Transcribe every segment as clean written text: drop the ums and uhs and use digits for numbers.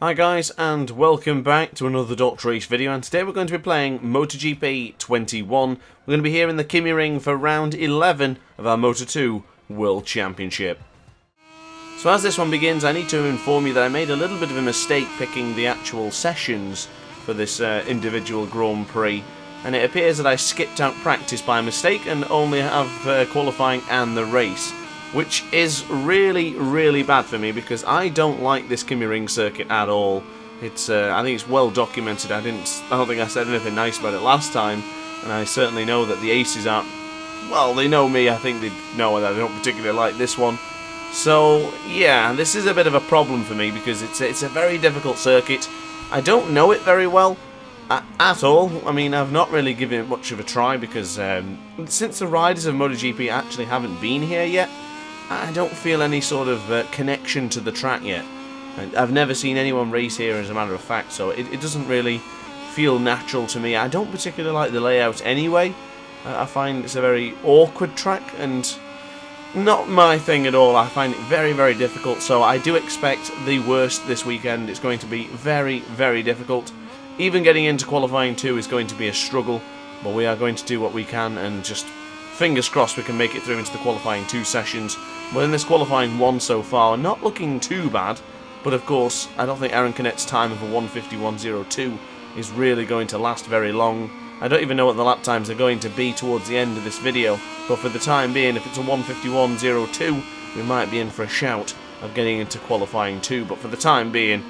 Hi guys, and welcome back to another Dr. Race video, and today we're going to be playing MotoGP 21. We're going to be here in the Kymiring for round 11 of our Moto2 World Championship. So as this one begins, I need to inform you that I made a little bit of a mistake picking the actual sessions for this individual Grand Prix, and it appears that I skipped out practice by mistake and only have qualifying and the race, which is really bad for me because I don't like this Kymiring circuit at all. It's I think it's well documented. I don't think I said anything nice about it last time, and I certainly know that the aces aren't. Well, they know me. I think they know that I don't particularly like this one. So yeah, this is a bit of a problem for me because it's a very difficult circuit. I don't know it very well at all. I mean, I've not really given it much of a try because since the riders of MotoGP actually haven't been here yet, I don't feel any sort of connection to the track yet. I've never seen anyone race here, as a matter of fact, so it doesn't really feel natural to me. I don't particularly like the layout anyway. I find it's a very awkward track and not my thing at all. I find it very difficult, so I do expect the worst this weekend. It's going to be very difficult. Even getting into qualifying 2 is going to be a struggle, but we are going to do what we can and just fingers crossed we can make it through into the qualifying 2 sessions. Well, in this qualifying 1 so far, not looking too bad, but of course, I don't think Aaron Canette's time of a 1:51.02 is really going to last very long. I don't even know what the lap times are going to be towards the end of this video, but for the time being, if it's a 1:51.02, we might be in for a shout of getting into qualifying 2, but for the time being,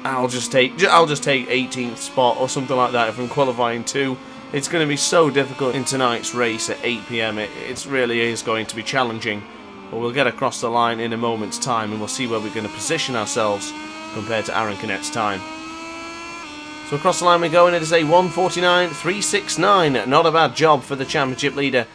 I'll just take 18th spot or something like that from qualifying 2. It's going to be so difficult in tonight's race at 8 PM. It really is going to be challenging. But we'll get across the line in a moment's time and we'll see where we're going to position ourselves compared to Aaron Canette's time. So across the line we go, and it is a 1:49.369. Not a bad job for the championship leader.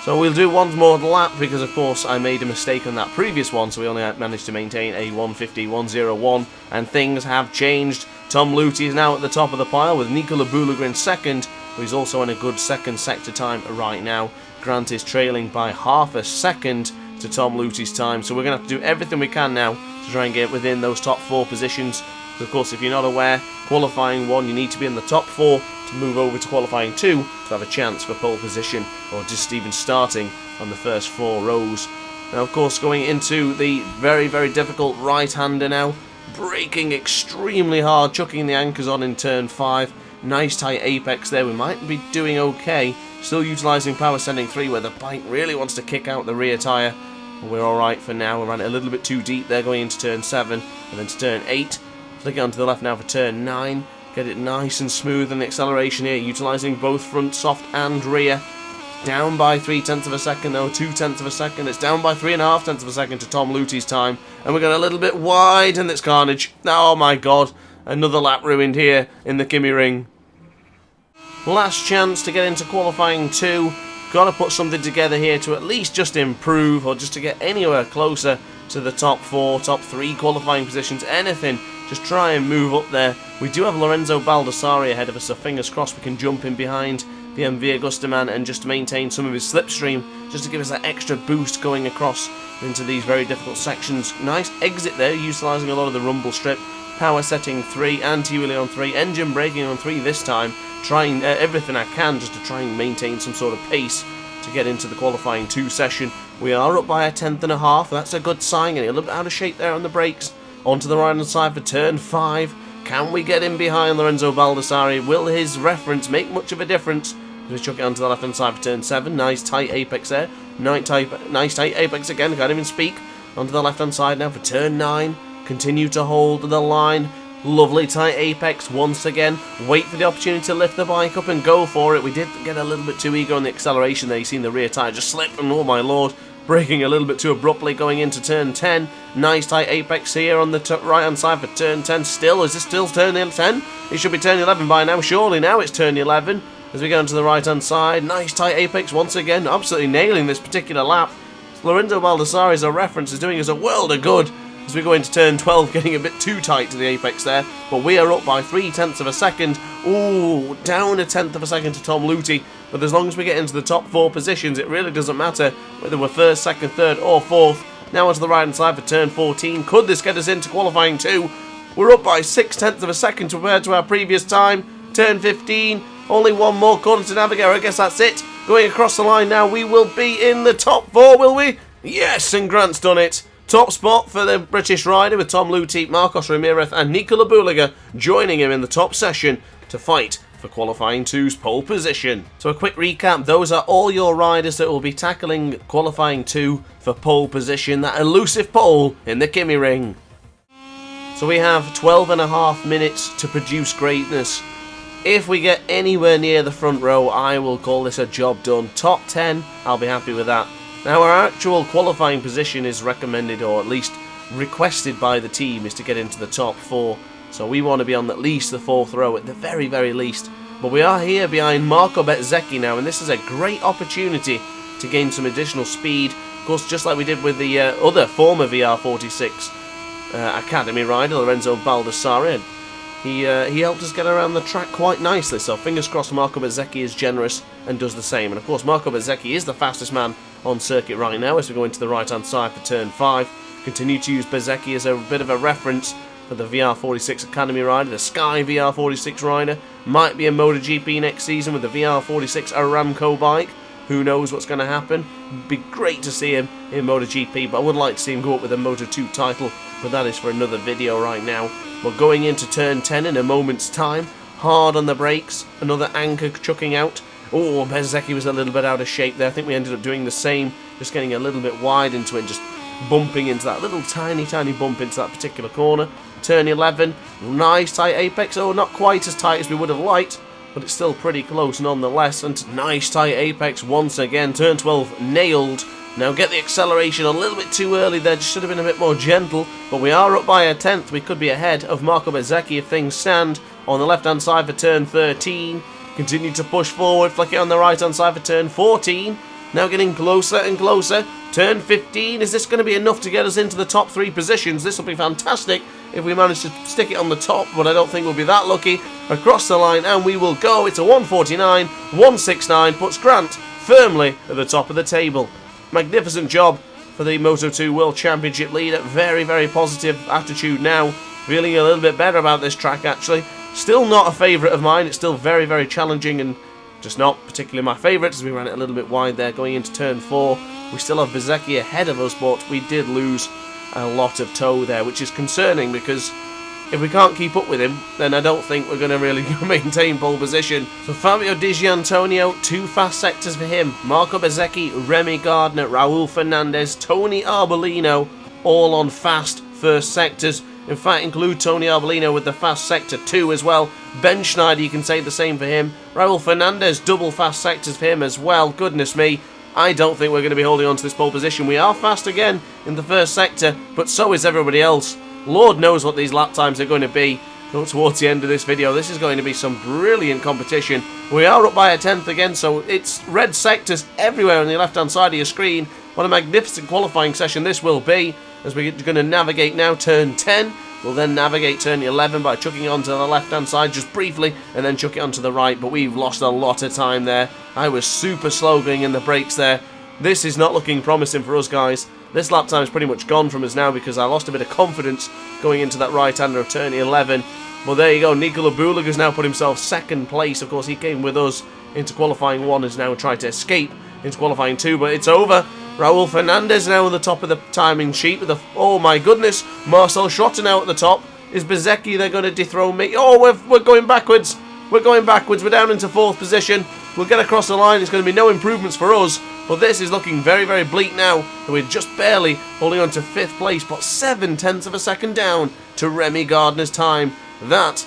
So we'll do one more lap because of course I made a mistake on that previous one, so we only managed to maintain a 1:50.101, and things have changed. Tom Luthi is now at the top of the pile with Nicola Bulliger second, who is also in a good second sector time right now. Grant is trailing by half a second to Tom Luthi's time, so we're going to have to do everything we can now to try and get within those top 4 positions. So of course, if you're not aware, qualifying 1 you need to be in the top 4 to move over to qualifying 2 to have a chance for pole position, or just even starting on the first 4 rows. Now of course, going into the very difficult right-hander now, braking extremely hard, chucking the anchors on in turn 5. Nice tight apex there. We might be doing okay. Still utilising power setting 3 where the bike really wants to kick out the rear tyre. We're alright for now. We ran it a little bit too deep there going into turn 7 and then to turn 8. Flick it onto the left now for turn 9. Get it nice and smooth in the acceleration here, utilising both front soft and rear. Down by 0.3 of a second though, 0.2 of a second. It's down by 3.5 of a second to Tom Luthi's time. And we're going a little bit wide and it's carnage. Oh my god, another lap ruined here in the Kymiring. Last chance to get into qualifying 2. Got to put something together here to at least just improve, or just to get anywhere closer to the top 4, top 3 qualifying positions, anything. Just try and move up there. We do have Lorenzo Baldassarri ahead of us, so fingers crossed we can jump in behind the MV Augusta man and just maintain some of his slipstream, just to give us that extra boost going across into these very difficult sections. Nice exit there, utilising a lot of the rumble strip. Power setting 3, anti-wheelie on 3, engine braking on 3 this time. Trying everything I can just to try and maintain some sort of pace to get into the qualifying 2 session. We are up by 1/10.5, that's a good sign. Getting a little bit out of shape there on the brakes. Onto the right hand side for turn 5. Can we get in behind Lorenzo Baldassarri? Will his reference make much of a difference? We chuck it onto the left hand side for turn 7. Nice tight apex there. Nice tight apex again, can't even speak. Onto the left hand side now for turn 9. Continue to hold the line. Lovely tight apex once again. Wait for the opportunity to lift the bike up and go for it. We did get a little bit too eager on the acceleration there. You've seen the rear tyre just slip, and oh my lord, braking a little bit too abruptly going into turn 10. Nice tight apex here on the right hand side for turn 10. Is this still turn 10? It should be turn 11 by now. Surely now it's turn 11 as we go into the right hand side. Nice tight apex once again. Absolutely nailing this particular lap. Lorenzo Baldassarri as a reference is doing us a world of good as we go into turn 12, getting a bit too tight to the apex there, but we are up by 0.3 of a second. Ooh, down 1/10 of a second to Tom Luthi, but as long as we get into the top 4 positions, it really doesn't matter whether we're 1st, 2nd, 3rd or 4th. Now onto the right hand side for turn 14. Could this get us into qualifying 2? We're up by 6/10 of a second compared to our previous time. Turn 15. Only one more corner to navigate. I guess that's it. Going across the line now. We will be in the top 4, will we? Yes, and Grant's done it. Top spot for the British rider with Tom Luteep, Marcos Ramirez and Nicola Buliga joining him in the top session to fight for qualifying 2's pole position. So a quick recap, those are all your riders that will be tackling qualifying 2 for pole position, that elusive pole in the Kymiring. So we have 12.5 minutes to produce greatness. If we get anywhere near the front row, I will call this a job done. Top 10, I'll be happy with that. Now our actual qualifying position is recommended, or at least requested by the team, is to get into the top 4. So we want to be on at least the 4th row at the very, very least. But we are here behind Marco Bezzecchi now, and this is a great opportunity to gain some additional speed. Of course, just like we did with the other former VR46 Academy rider, Lorenzo Baldassarre. He helped us get around the track quite nicely, so fingers crossed Marco Bezzecchi is generous and does the same. And of course, Marco Bezzecchi is the fastest man on circuit right now as we go into the right-hand side for turn 5. Continue to use Bezzecchi as a bit of a reference for the VR46 Academy rider, the Sky VR46 rider. Might be a MotoGP next season with the VR46 Aramco bike. Who knows what's going to happen? It'd be great to see him in MotoGP, but I would like to see him go up with a Moto2 title, but that is for another video right now. We're going into turn 10 in a moment's time. Hard on the brakes, another anchor chucking out. Oh, Bezzecchi was a little bit out of shape there. I think we ended up doing the same, just getting a little bit wide into it, just bumping into that little tiny bump into that particular corner. Turn 11, nice tight apex. Oh, not quite as tight as we would have liked, but it's still pretty close nonetheless. And nice tight apex once again. Turn 12 nailed. Now get the acceleration a little bit too early there, just should have been a bit more gentle, but we are up by a 10th. We could be ahead of Marco Bezzecchi if things stand. On the left hand side for turn 13, continue to push forward, flick it on the right hand side for turn 14, now getting closer and closer. Turn 15, is this going to be enough to get us into the top 3 positions? This will be fantastic if we manage to stick it on the top, but I don't think we'll be that lucky. Across the line, and we will go. It's a 149, 169, puts Grant firmly at the top of the table. Magnificent job for the Moto2 World Championship leader. Very, very positive attitude now. Feeling a little bit better about this track, actually. Still not a favourite of mine. It's still very, very challenging and just not particularly my favourite, as we ran it a little bit wide there going into turn 4. We still have Bezzecchi ahead of us, but we did lose a lot of toe there, which is concerning because if we can't keep up with him, then I don't think we're going to really maintain pole position. So Fabio Di Gianantonio, 2 fast sectors for him. Marco Bezzecchi, Remy Gardner, Raul Fernandez, Tony Arbolino, all on fast first sectors. In fact, include Tony Arbolino with the fast sector 2 as well. Ben Schneider, you can say the same for him. Raul Fernandez, double fast sectors for him as well. Goodness me, I don't think we're going to be holding on to this pole position. We are fast again in the first sector, but so is everybody else. Lord knows what these lap times are going to be towards the end of this video. This is going to be some brilliant competition. We are up by a 10th again, so it's red sectors everywhere on the left-hand side of your screen. What a magnificent qualifying session this will be, as we're going to navigate now turn 10. We'll then navigate turn 11 by chucking it onto the left-hand side just briefly, and then chuck it onto the right, but we've lost a lot of time there. I was super slow going in the brakes there. This is not looking promising for us, guys. This lap time is pretty much gone from us now because I lost a bit of confidence going into that right-hander of turn 11. Well, there you go. Nicola Buliga has now put himself second place. Of course, he came with us into qualifying 1, has now tried to escape into qualifying 2, but it's over. Raul Fernandez now on the top of the timing sheet with a... Oh, my goodness. Marcel Schotter now at the top. Is Bezzecchi, they're going to dethrone me? Oh, we're going backwards. We're going backwards. We're down into 4th position. We'll get across the line. It's going to be no improvements for us. But this is looking very, very bleak now. We're just barely holding on to 5th place, but 7/10 of a second down to Remy Gardner's time. That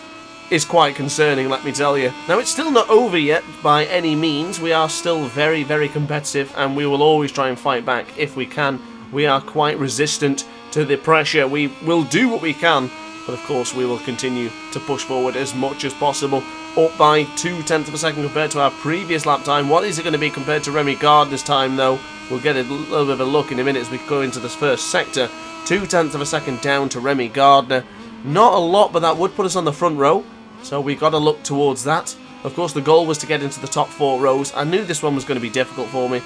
is quite concerning, let me tell you. Now, it's still not over yet by any means. We are still very, very competitive, and we will always try and fight back if we can. We are quite resistant to the pressure. We will do what we can, but of course we will continue to push forward as much as possible. Up by 0.2 of a second compared to our previous lap time. What is it going to be compared to Remy Gardner's time, though? We'll get a little bit of a look in a minute as we go into this first sector. 0.2 of a second down to Remy Gardner. Not a lot, but that would put us on the front row, so we got to look towards that. Of course, the goal was to get into the top 4 rows. I knew this one was going to be difficult for me.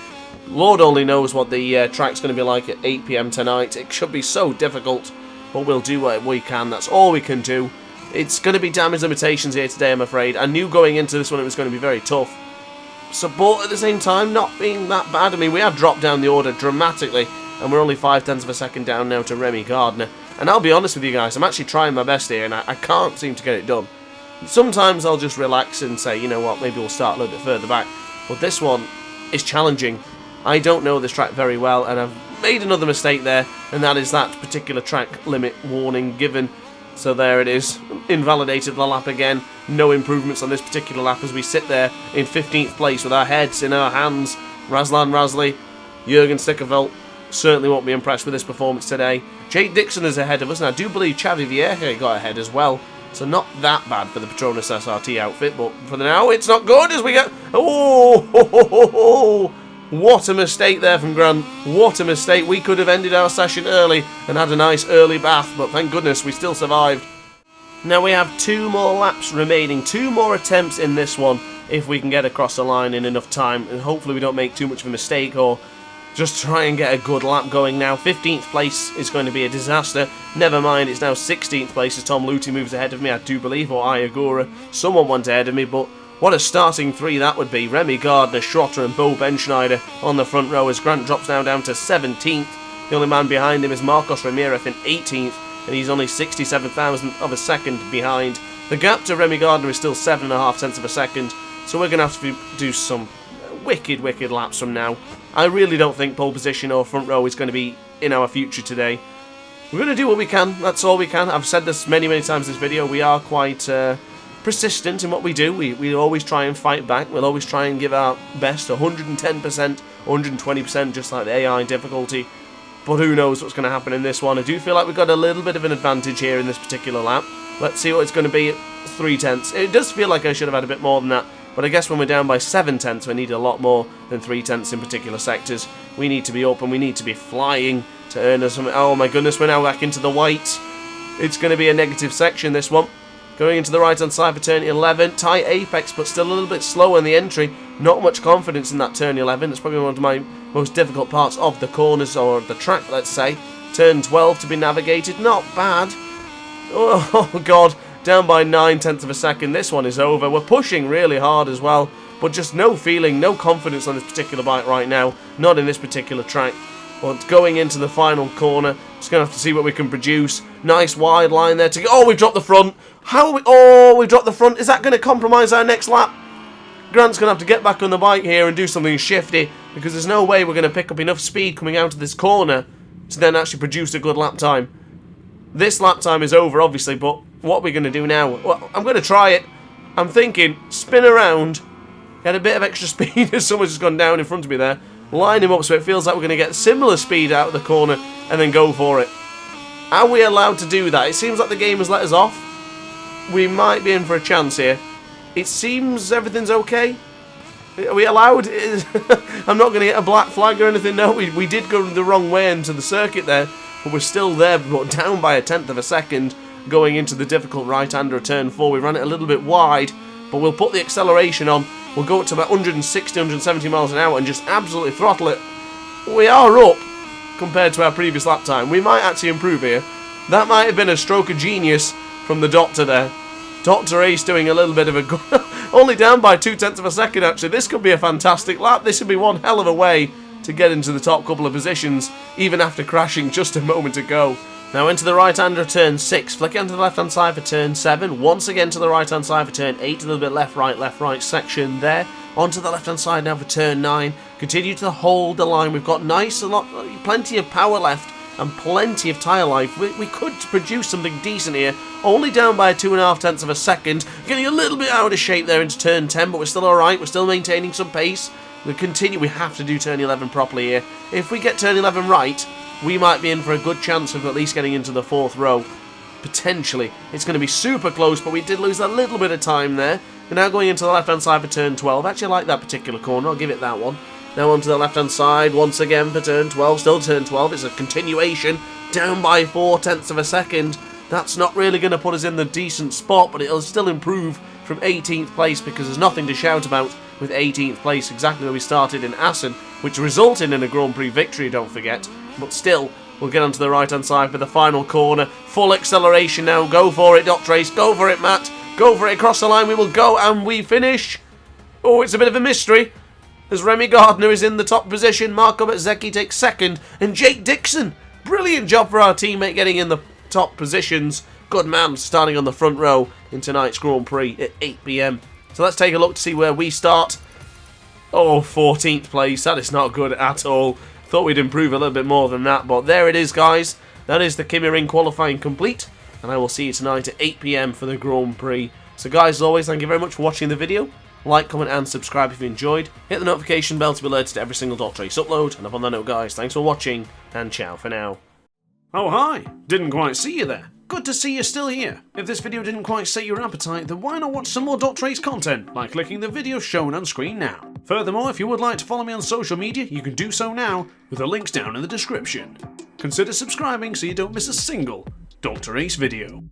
Lord only knows what the track's going to be like at 8 PM tonight. It should be so difficult. but we'll do what we can. That's all we can do. It's going to be damage limitations here today, I'm afraid. I knew going into this one it was going to be very tough. So, but at the same time, not being that bad. I mean, we have dropped down the order dramatically, and we're only 0.5 of a second down now to Remy Gardner. And I'll be honest with you guys, I'm actually trying my best here, and I can't seem to get it done. Sometimes I'll just relax and say, you know what, maybe we'll start a little bit further back. But this one is challenging. I don't know this track very well, and I've made another mistake there, and that is that particular track limit warning given. So there it is, invalidated the lap again. No improvements on this particular lap as we sit there in 15th place with our heads in our hands. Razlan Razli, Jürgen Stickerveld certainly won't be impressed with this performance today. Jake Dixon is ahead of us, and I do believe Xavi Vieja got ahead as well. So not that bad for the Petronas SRT outfit, but for now it's not good as we get... Oh, what a mistake there from Grant. What a mistake. We could have ended our session early and had a nice early bath, but thank goodness we still survived. Now we have 2 more laps remaining, 2 more attempts in this one if we can get across the line in enough time, and hopefully we don't make too much of a mistake or just try and get a good lap going now. 15th place is going to be a disaster. Never mind, it's now 16th place as Tom Luthi moves ahead of me, I do believe, or Iagura. Someone went ahead of me, but what a starting 3 that would be. Remy Gardner, Schrotter and Bo Benschneider on the front row as Grant drops now down to 17th. The only man behind him is Marcos Ramirez in 18th, and he's only 67,000 of a second behind. The gap to Remy Gardner is still 7.5 of a second, so we're going to have to do some wicked laps from now. I really don't think pole position or front row is going to be in our future today. We're going to do what we can, that's all we can. I've said this many times in this video, we are quite persistent in what we do. We always try and fight back, we'll always try and give our best, 110%, 120%, just like the AI difficulty. But who knows what's going to happen in this one. I do feel like we've got a little bit of an advantage here in this particular lap. Let's see what it's going to be at 0.3. It does feel like I should have had a bit more than that, but I guess when we're down by 0.7, we need a lot more than 0.3 in particular sectors. We need to be up and we need to be flying to earn us some... Oh my goodness, we're now back into the whites. It's going to be a negative section, this one. Going into the right-hand side for turn 11. Tight apex, but still a little bit slow in the entry. Not much confidence in that turn 11. It's probably one of my most difficult parts of the corners, or the track, let's say. Turn 12 to be navigated. Not bad. Oh, God. Down by 0.9 of a second. This one is over. We're pushing really hard as well, but just no feeling, no confidence on this particular bike right now. Not in this particular track. But going into the final corner, just going to have to see what we can produce. Nice wide line there to go. Oh, we've dropped the front. How are we... Oh, we've dropped the front. Is that going to compromise our next lap? Grant's going to have to get back on the bike here and do something shifty, because there's no way we're going to pick up enough speed coming out of this corner to then actually produce a good lap time. This lap time is over, obviously, but what are we going to do now? Well, I'm going to try it. I'm thinking, spin around, get a bit of extra speed as someone's just gone down in front of me there. Line him up so it feels like we're going to get similar speed out of the corner and then go for it. Are we allowed to do that? It seems like the game has let us off. We might be in for a chance here. It seems everything's okay. Are we allowed? I'm not going to get a black flag or anything. No, we did go the wrong way into the circuit there, but we're still there, but down by 0.1 of a second going into the difficult right-hander turn 4. We ran it a little bit wide, but we'll put the acceleration on. We'll go up to about 160, 170 miles an hour and just absolutely throttle it. We are up compared to our previous lap time. We might actually improve here. That might have been a stroke of genius from the Doctor there. Dr. Ace doing a little bit of a... Only down by 0.2 of a second, actually. This could be a fantastic lap. This would be one hell of a way to get into the top couple of positions, even after crashing just a moment ago. Now into the right-hander turn 6, flicking onto the left-hand side for turn 7, once again to the right-hand side for turn 8, a little bit left-right section there. Onto the left-hand side now for turn 9, continue to hold the line. We've got plenty of power left and plenty of tyre life. We could produce something decent here, only down by 2.5 of a second, getting a little bit out of shape there into turn 10, but we're still alright, we're still maintaining some pace. We have to do turn 11 properly here. If we get turn 11 right, we might be in for a good chance of at least getting into the 4th row. Potentially. It's going to be super close, but we did lose a little bit of time there. We're now going into the left-hand side for turn 12. Actually, I like that particular corner. I'll give it that one. Now onto the left-hand side once again for turn 12. Still turn 12. It's a continuation. Down by 0.4 of a second. That's not really going to put us in the decent spot, but it'll still improve from 18th place because there's nothing to shout about with 18th place, exactly where we started in Assen, which resulted in a Grand Prix victory, don't forget. But still, We'll get onto the right-hand side for the final corner. Full acceleration now. Go for it, Dr. Ace. Go for it, Matt. Go for it. Across the line we will go, and we finish. Oh, it's a bit of a mystery, as Remy Gardner is in the top position. Marco Bezzecchi takes second, and Jake Dixon. Brilliant job for our teammate getting in the top positions. Good man, starting on the front row in tonight's Grand Prix at 8 PM. So let's take a look to see where we start. Oh, 14th place. That is not good at all. Thought we'd improve a little bit more than that, but there it is, guys. That is the Kymiring qualifying complete, and I will see you tonight at 8 PM for the Grand Prix. So guys, as always, thank you very much for watching the video. Like, comment and subscribe if you enjoyed. Hit the notification bell to be alerted to every single Dot Race upload. And upon that note, guys, thanks for watching, and ciao for now. Oh hi, didn't quite see you there. Good to see you're still here. If this video didn't quite set your appetite, then why not watch some more Dot Race content by clicking the video shown on screen now. Furthermore, if you would like to follow me on social media, you can do so now with the links down in the description. Consider subscribing so you don't miss a single Dr. Ace video.